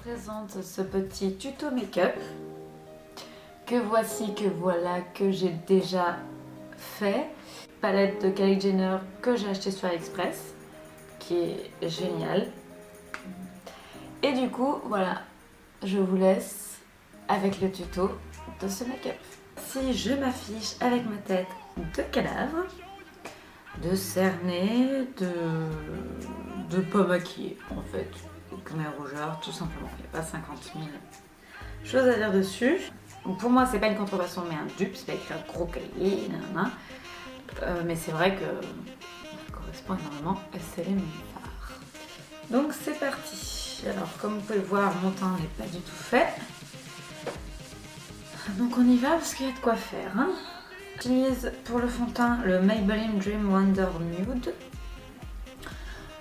présente ce petit tuto make-up que voici, que voilà, que j'ai déjà fait. Palette de Kylie Jenner que j'ai acheté sur AliExpress, qui est géniale. Et du coup, voilà, je vous laisse avec le tuto de ce make-up. Si je m'affiche avec ma tête de cadavre, de cerné, de pas maquillée en fait, avec mes rougeurs, tout simplement. Il n'y a pas 50 000 choses à dire dessus. Donc pour moi, c'est pas une contrefaçon, mais un dupe. C'est pas écrit gros Kylie, nanana. Mais c'est vrai que ça correspond énormément à Céline Farr. Donc c'est parti. Alors comme vous pouvez le voir, mon teint n'est pas du tout fait. Donc on y va parce qu'il y a de quoi faire. Hein. J'utilise pour le fond de teint le Maybelline Dream Wonder Nude.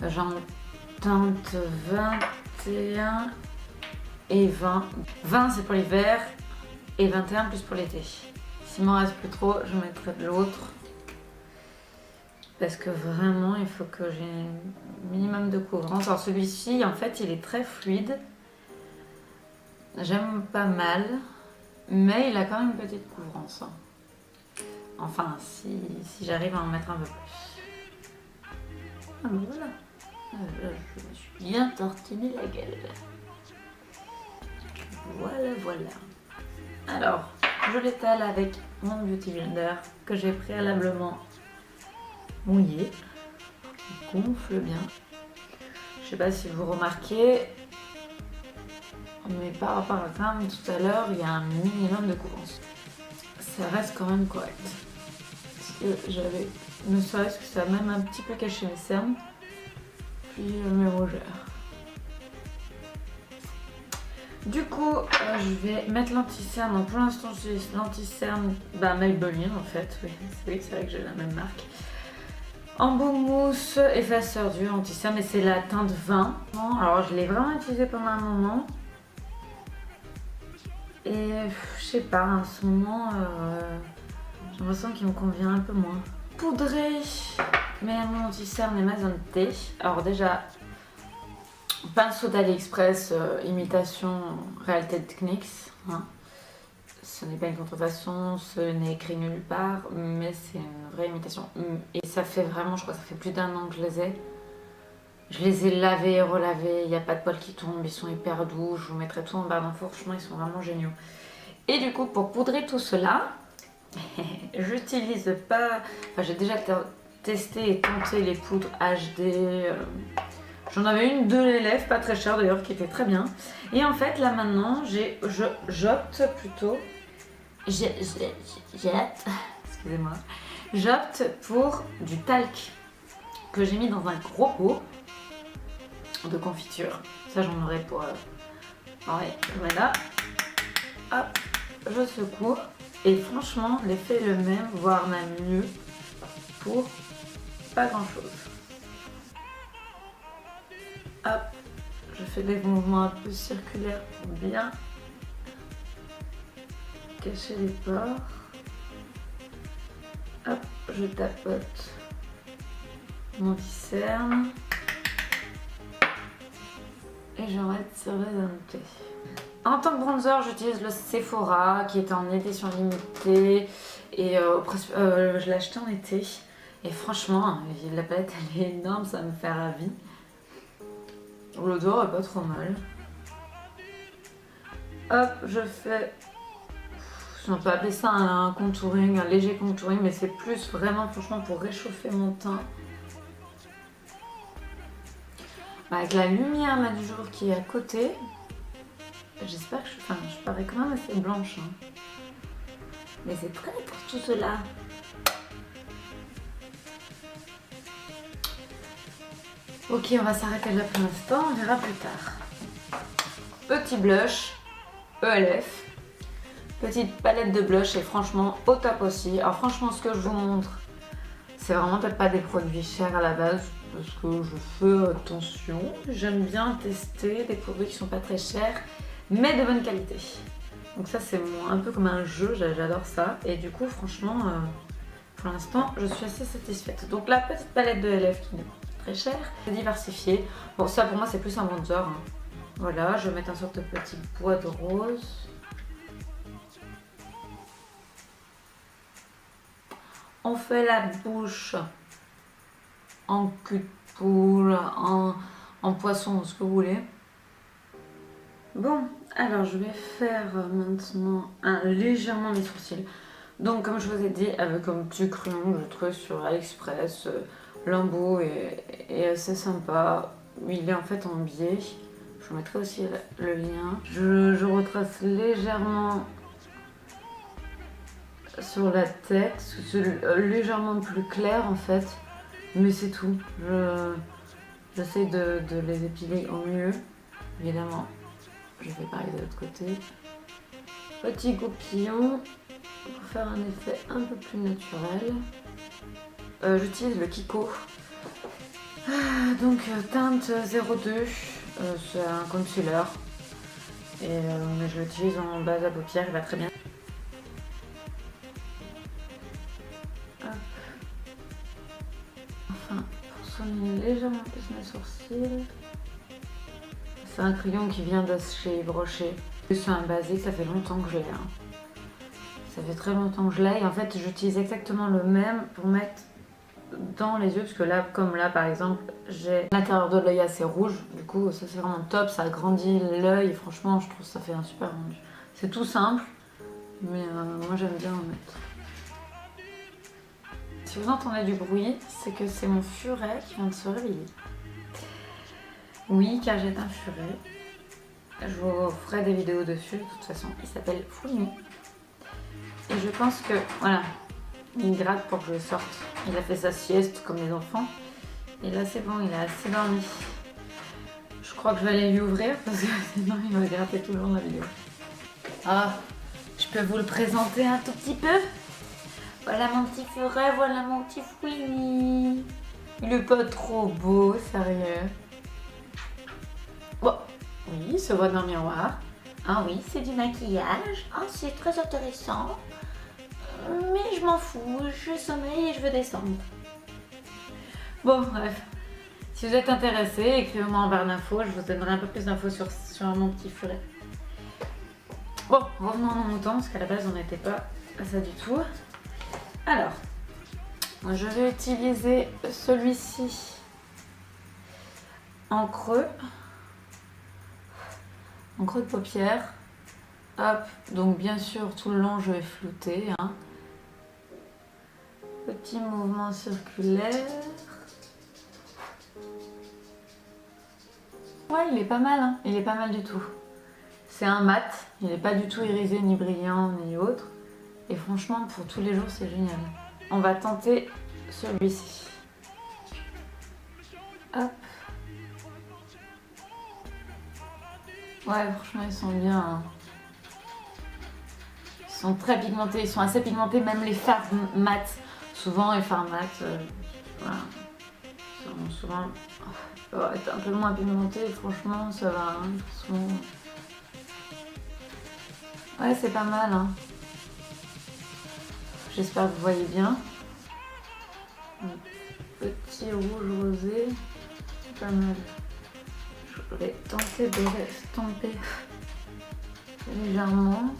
J'en teinte 21 et 20. 20 c'est pour l'hiver et 21 plus pour l'été. S'il m'en reste plus trop, je mettrai de l'autre. Parce que vraiment, il faut que j'ai un minimum de couvrance. Alors celui-ci, en fait, il est très fluide. J'aime pas mal. Mais il a quand même une petite couvrance. Enfin, si j'arrive à en mettre un peu plus. Ah ben voilà. Là, je me suis bien tortiné la gueule. Voilà, voilà. Alors, je l'étale avec mon Beauty Blender que j'ai préalablement mouillé. Il gonfle bien. Je sais pas si vous remarquez, mais par rapport à quand même tout à l'heure, il y a un minimum de couvrance. Ça reste quand même correct. Parce que j'avais, ne serait-ce que ça a même un petit peu caché mes cernes, puis mes rougeurs. Du coup, je vais mettre l'anti-cerne. Donc pour l'instant, j'utilise l'anti-cerne Maybelline en fait. Oui, c'est vrai que j'ai la même marque. Embout mousse, effaceur dur, anti-cerne, mais c'est la teinte 20. Alors je l'ai vraiment utilisé pendant un moment. Et je sais pas, en ce moment, j'ai l'impression qu'il me convient un peu moins. Poudrer mon anti-cerne et ma zone T. Alors déjà, pinceau d'AliExpress, imitation Reality Techniques. Hein. Ce n'est pas une contrefaçon, ce n'est écrit nulle part, mais c'est une vraie imitation. Et ça fait vraiment, je crois que ça fait plus d'un an que je les ai. Je les ai lavés et relavés, il n'y a pas de poils qui tombent, ils sont hyper doux, je vous mettrai tout en barre d'infos, franchement ils sont vraiment géniaux. Et du coup, pour poudrer tout cela, j'utilise pas... Enfin, j'ai déjà testé et tenté les poudres HD. J'en avais une de l'élève, pas très chère d'ailleurs, qui était très bien. Et en fait, là maintenant, j'opte plutôt... Excusez-moi. J'opte pour du talc que j'ai mis dans un gros pot de confiture. Ça, j'en aurai pour... Ouais, voilà. Hop, je secoue. Et franchement, l'effet est le même, voire même mieux, pour pas grand-chose. Hop, je fais des mouvements un peu circulaires pour bien cacher les pores. Hop, je tapote mon anti-cerne. Et j'arrête sur les annotés. En tant que bronzer, j'utilise le Sephora qui est en édition limitée. Et je l'ai acheté en été. Et franchement, la palette elle est énorme, ça me fait ravie. L'odeur est pas trop mal. Hop, je fais... Si on peut appeler ça un contouring, un léger contouring, mais c'est plus vraiment franchement pour réchauffer mon teint. Avec la lumière là, du jour qui est à côté, j'espère que je parais quand même assez blanche. Hein. Mais c'est prêt pour tout cela. Ok, on va s'arrêter là pour l'instant, on verra plus tard. Petit blush, ELF. Petite palette de blush et franchement au top aussi. Alors franchement, ce que je vous montre, c'est vraiment peut-être pas des produits chers à la base. Parce que je fais attention, j'aime bien tester des produits qui sont pas très chers mais de bonne qualité. Donc ça c'est un peu comme un jeu, j'adore ça. Et du coup franchement, pour l'instant je suis assez satisfaite. Donc la petite palette de LF qui n'est pas très chère, c'est diversifié. Bon ça pour moi c'est plus un bronzer. Hein. Voilà, je vais mettre un sorte de petit bois de rose. On fait la bouche en cul de poule, en poisson, ce que vous voulez. Bon, alors je vais faire maintenant légèrement mes sourcils. Donc comme je vous ai dit, avec un petit crayon que je trouve sur AliExpress, Lambeau est assez sympa. Il est en fait en biais. Je vous mettrai aussi le lien. Je retrace légèrement sur la tête, c'est légèrement plus clair en fait, mais c'est tout. J'essaie de les épiler au mieux, évidemment. Je fais pareil de l'autre côté. Petit goupillon pour faire un effet un peu plus naturel. J'utilise le Kiko. Donc teinte 02, c'est un concealer. Mais je l'utilise en base à paupières, il va très bien. Hop. Enfin, pour soigner légèrement plus mes sourcils. C'est un crayon qui vient de chez Yves Rocher. C'est un basique, ça fait longtemps que je l'ai. Ça fait très longtemps que je l'ai. Et en fait, j'utilise exactement le même pour mettre dans les yeux. Parce que là, comme là par exemple, j'ai l'intérieur de l'œil assez rouge. Du coup, ça c'est vraiment top. Ça agrandit l'œil. Franchement, je trouve que ça fait un super rendu. C'est tout simple. Mais moi, j'aime bien en mettre. Si vous entendez du bruit, c'est que c'est mon furet qui vient de se réveiller. Oui, car j'ai un furet. Je vous ferai des vidéos dessus, de toute façon. Il s'appelle Founi. Et je pense que, voilà, il gratte pour que je le sorte. Il a fait sa sieste comme les enfants. Et là, c'est bon, il a assez dormi. Je crois que je vais aller lui ouvrir parce que sinon, il va gratter tout le long de la vidéo. Ah, je peux vous le présenter un tout petit peu? Voilà mon petit furet, voilà mon petit Founi. Il est pas trop beau, sérieux. Bon, oui, il se voit dans le miroir. Ah oui, c'est du maquillage. Ah, c'est très intéressant. Mais je m'en fous, je sommeille et je veux descendre. Bon, bref. Si vous êtes intéressé, écrivez-moi en barre d'infos. Je vous donnerai un peu plus d'infos sur mon petit furet. Bon, revenons à nos moutons, parce qu'à la base, on n'était pas à ça du tout. Alors, je vais utiliser celui-ci en creux. En creux de paupière. Hop, donc bien sûr tout le long je vais flouter. Petit mouvement circulaire. Ouais, il est pas mal, hein. Il est pas mal du tout. C'est un mat, il n'est pas du tout irisé, ni brillant, ni autre. Et franchement, pour tous les jours, c'est génial. On va tenter celui-ci. Hop. Ouais, franchement, ils sont bien. Hein. Ils sont très pigmentés, ils sont assez pigmentés, même les fards mat. Souvent, les fards mat, voilà. Souvent, être un peu moins pigmenté, franchement, ça va. Hein. Souvent... Ouais, c'est pas mal. Hein. J'espère que vous voyez bien. Petit rouge rosé, c'est pas mal. Je vais tenter de l'estomper légèrement.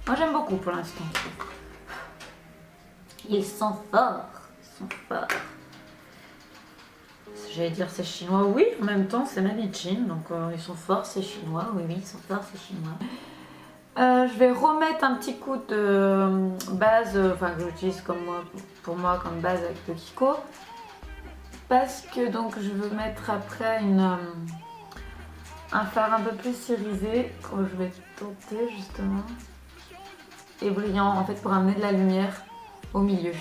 Moi j'aime beaucoup pour l'instant. Ils sont forts. Ils sont forts. J'allais dire c'est chinois, oui, en même temps c'est made in Chine, donc ils sont forts, c'est chinois, oui, ils sont forts, c'est chinois. Je vais remettre un petit coup de base, que j'utilise pour moi comme base avec le Kiko. Parce que donc je veux mettre après un fard un peu plus irisé, que je vais tenter justement. Et brillant, en fait pour amener de la lumière au milieu.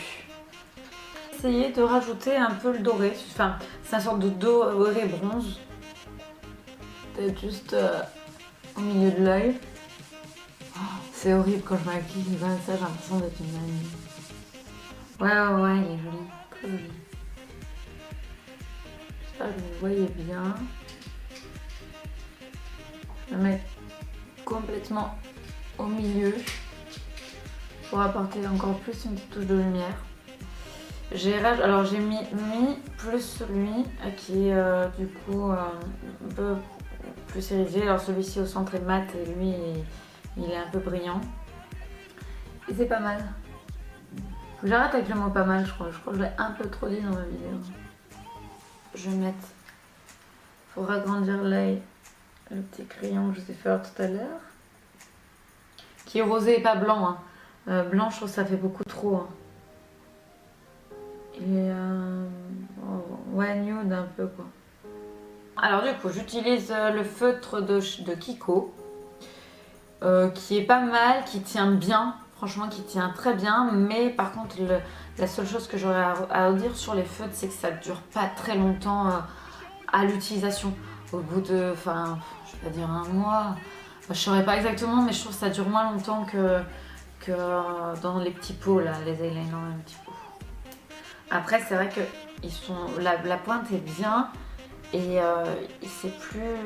Essayer de rajouter un peu le doré, enfin c'est une sorte de doré bronze. Peut-être juste au milieu de l'œil. Oh, c'est horrible quand je maquille comme ça, j'ai l'impression d'être une mamie. Ouais, il est joli, très joli. J'espère que vous voyez bien. Je vais mettre complètement au milieu pour apporter encore plus une petite touche de lumière. Alors j'ai mis plus celui qui est du coup un peu plus érigé. Alors celui-ci au centre est mat et lui il est un peu brillant. Et c'est pas mal. Faut que j'arrête avec le mot pas mal, je crois. Je crois que je l'ai un peu trop dit dans ma vidéo. Je vais mettre. Faut agrandir l'œil. Le petit crayon que je vous ai fait tout à l'heure. Qui est rosé et pas blanc. Hein. Blanc, je trouve que ça fait beaucoup trop. Hein. Il est ouais, nude un peu quoi. Alors du coup, j'utilise le feutre de Kiko. Qui est pas mal, qui tient bien. Franchement, qui tient très bien. Mais par contre, la seule chose que j'aurais à dire sur les feutres, c'est que ça dure pas très longtemps à l'utilisation. Au bout de, enfin, je vais pas dire un mois. Je saurais pas exactement, mais je trouve que ça dure moins longtemps que dans les petits pots là, les eyeliners dans les petits pots. Après, c'est vrai que la pointe est bien et c'est plus.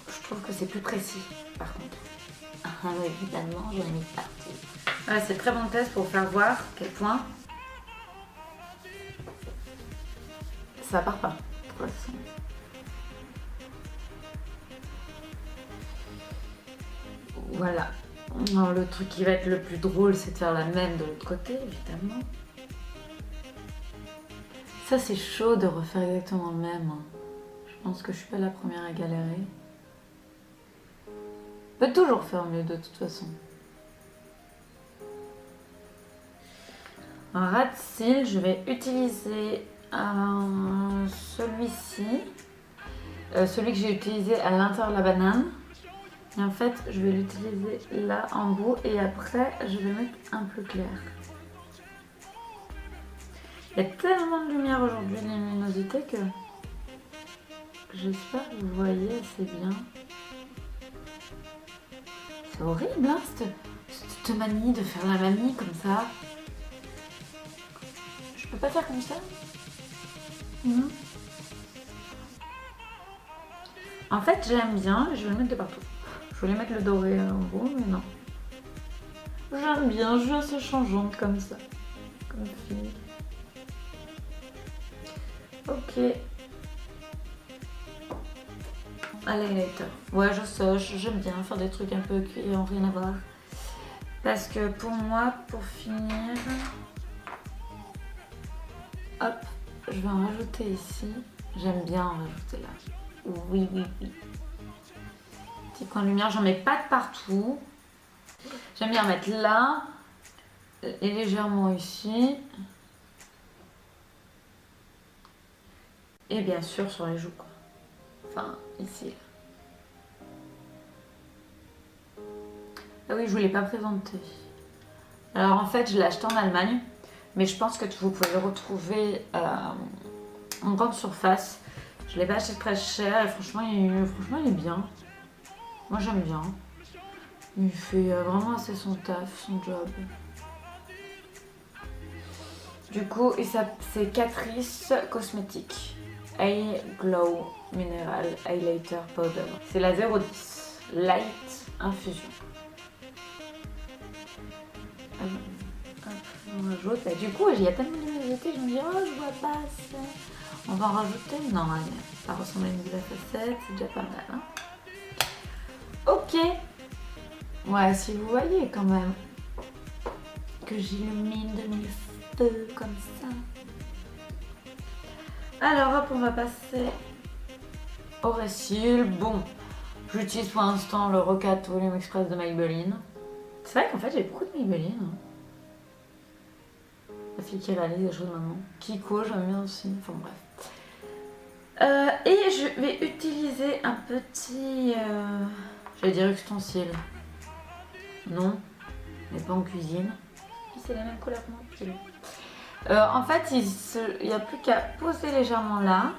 Je trouve que c'est plus précis par contre. Ah, évidemment, j'en ai mis partout. Voilà, c'est très bon test pour faire voir à quel point ça part pas. De toute façon. Voilà. Non, le truc qui va être le plus drôle, c'est de faire la même de l'autre côté, évidemment. Ça, c'est chaud de refaire exactement le même. Je pense que je suis pas la première à galérer. On peut toujours faire mieux de toute façon. Un ras de cils, je vais utiliser celui-ci. Celui que j'ai utilisé à l'intérieur de la banane. Et en fait, je vais l'utiliser là en bout et après, je vais mettre un plus clair. Il y a tellement de lumière aujourd'hui, de luminosité que j'espère que vous voyez assez bien. C'est horrible, hein, cette manie de faire la manie comme ça. Je peux pas faire comme ça. En fait, j'aime bien, je vais le mettre de partout. Je voulais mettre le doré en haut, mais non. J'aime bien, je suis changeante comme ça. Comme fille. Ok. Highlighter. Ouais, je sais, j'aime bien faire des trucs un peu qui n'ont rien à voir. Parce que pour moi, pour finir... Hop, je vais en rajouter ici. J'aime bien en rajouter là. Oui. Petit point de lumière, j'en mets pas de partout. J'aime bien mettre là. Et légèrement ici. Et bien sûr sur les joues quoi. Enfin, ici. Ah oui, je ne vous l'ai pas présenté. Alors en fait, je l'ai acheté en Allemagne. Mais je pense que vous pouvez le retrouver en grande surface. Je ne l'ai pas acheté très cher et franchement, il est bien. Moi, j'aime bien. Il fait vraiment assez son taf, son job. Du coup, c'est Catrice Cosmetics Eye Glow Mineral Highlighter Powder. C'est la 010 Light Infusion. On rajoute. Et du coup, il y a tellement de luminosité, je me dis, oh, je vois pas ça. On va en rajouter. Non, allez, ça ressemble à une boule à facettes, c'est déjà pas mal. Hein. Ok. Ouais, si vous voyez quand même que j'illumine de mes feux comme ça. Alors hop, on va passer au récil. Bon, j'utilise pour l'instant le Rocat Volume Express de Maybelline. C'est vrai qu'en fait j'ai beaucoup de Maybelline. Hein. La fille qui réalise des choses maintenant. Kiko, j'aime bien aussi. Enfin bref. Et je vais utiliser un petit... j'allais dire ustensile. Non, mais pas en cuisine. C'est la même couleur que moi. En fait, il n'y a plus qu'à poser légèrement là.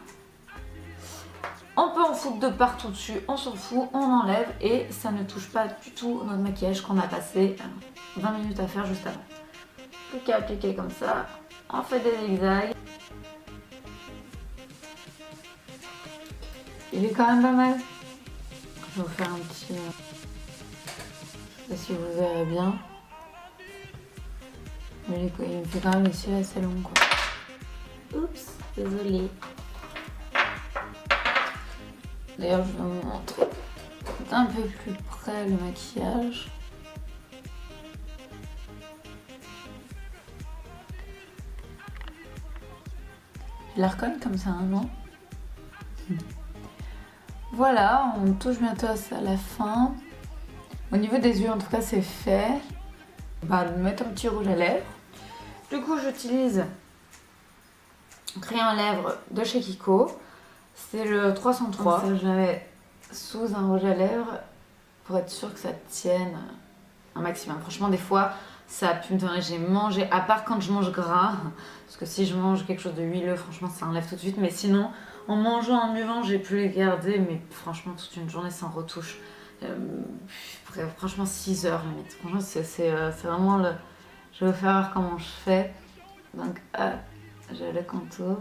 On peut en foutre de partout dessus, on s'en fout, on enlève et ça ne touche pas du tout notre maquillage qu'on a passé 20 minutes à faire juste avant. Plus qu'à appliquer comme ça, on fait des zigzags. Il est quand même pas mal. Je vais vous faire un petit... je sais pas si vous verrez bien. Mais il me fait quand même les cils assez longs quoi. Oups, désolée. D'ailleurs, je vais vous montrer d'un peu plus près le maquillage. Je la recolle comme ça, non? Voilà, on touche bientôt à la fin. Au niveau des yeux, en tout cas, c'est fait. On va mettre un petit rouge à lèvres. Du coup, j'utilise crayon à lèvres de chez Kiko. C'est le 303. Ça, je la mets sous un rouge à lèvres pour être sûr que ça tienne un maximum. Franchement, des fois, ça a pu me donner. J'ai mangé, à part quand je mange gras, parce que si je mange quelque chose de huileux, franchement, ça enlève tout de suite. Mais sinon, en mangeant, en buvant, j'ai pu les garder, mais franchement, toute une journée sans retouche. Franchement, 6 heures limite. Franchement, c'est vraiment le. Je vais vous faire voir comment je fais. Donc, j'ai le contour.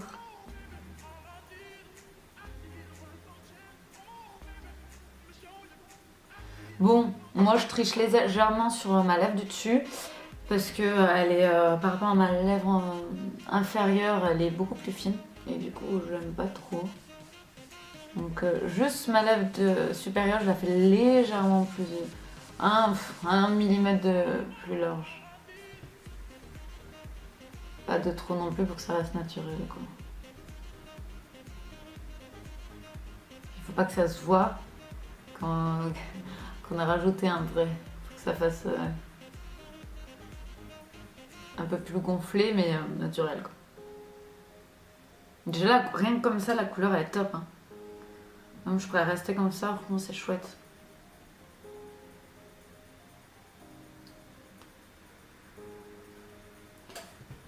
Bon, moi je triche légèrement sur ma lèvre du dessus parce que elle est, par rapport à ma lèvre inférieure, elle est beaucoup plus fine et du coup je l'aime pas trop. Donc juste ma lèvre supérieure, je la fais légèrement plus, 1 millimètre de plus large. Pas de trop non plus pour que ça reste naturel quoi. Il faut pas que ça se voit qu'on a rajouté un vrai, faut que ça fasse un peu plus gonflé mais naturel quoi. Déjà là, rien que comme ça, la couleur elle est top. Hein. Même je pourrais rester comme ça, franchement c'est chouette.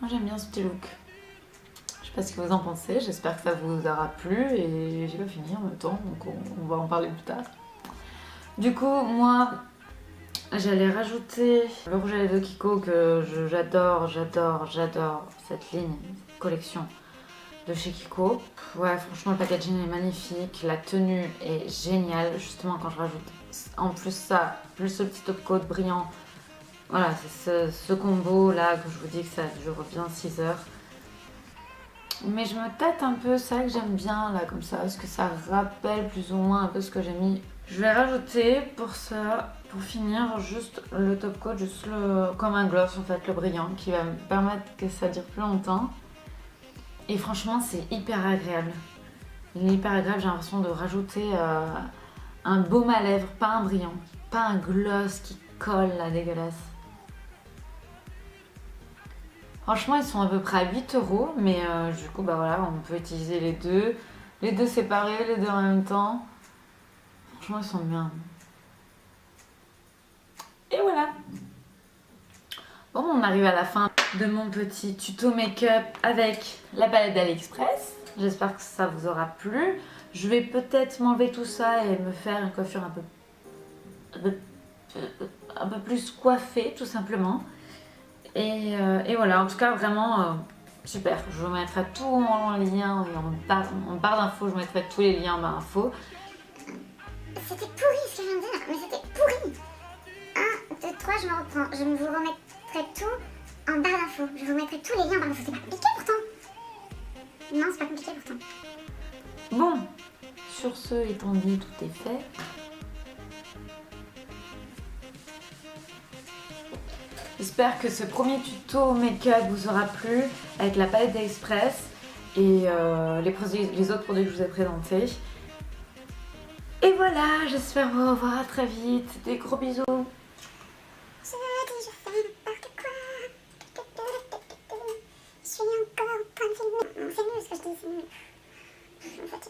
Moi j'aime bien ce petit look. Je sais pas ce que vous en pensez, j'espère que ça vous aura plu et j'ai pas fini en même temps, donc on va en parler plus tard. Du coup, moi, j'allais rajouter le rouge à lèvres de Kiko que j'adore cette ligne, cette collection de chez Kiko. Ouais, franchement, le packaging est magnifique, la tenue est géniale. Justement, quand je rajoute en plus ça, plus ce petit top coat brillant, voilà, c'est ce combo là que je vous dis que ça dure bien 6 heures. Mais je me tâte un peu, ça que j'aime bien là comme ça, parce que ça rappelle plus ou moins un peu ce que j'ai mis. Je vais rajouter pour ça, pour finir, juste le top coat, juste comme un gloss en fait, le brillant, qui va me permettre que ça dure plus longtemps. Et franchement, c'est hyper agréable. Il est hyper agréable, j'ai l'impression de rajouter un baume à lèvres, pas un brillant, pas un gloss qui colle là, dégueulasse. Franchement, ils sont à peu près à 8 €, mais du coup, bah voilà, on peut utiliser les deux séparés, les deux en même temps. Franchement, ils sont bien. Et voilà. Bon, on arrive à la fin de mon petit tuto make-up avec la palette d'AliExpress. J'espère que ça vous aura plu. Je vais peut-être m'enlever tout ça et me faire une coiffure un peu plus coiffée, tout simplement. Et voilà, en tout cas, vraiment super. Je vous mettrai tout en lien et en barre d'infos. Je vous mettrai tous les liens en barre d'infos. C'était pourri ce que je viens de dire, mais c'était pourri. 1, 2, 3, je me reprends. Je vous remettrai tout en barre d'infos. Je vous mettrai tous les liens en barre d'infos. C'est pas compliqué pourtant. Non, c'est pas compliqué pourtant. Bon, sur ce étant dit, tout est fait. J'espère que ce premier tuto make-up vous aura plu avec la palette d'Express et les autres produits que je vous ai présentés. Et voilà, j'espère vous revoir très vite. Des gros bisous. Je fais n'importe quoi. Je suis encore en train de filmer. C'est nul ce que je dis, c'est nul. Je me fatigue.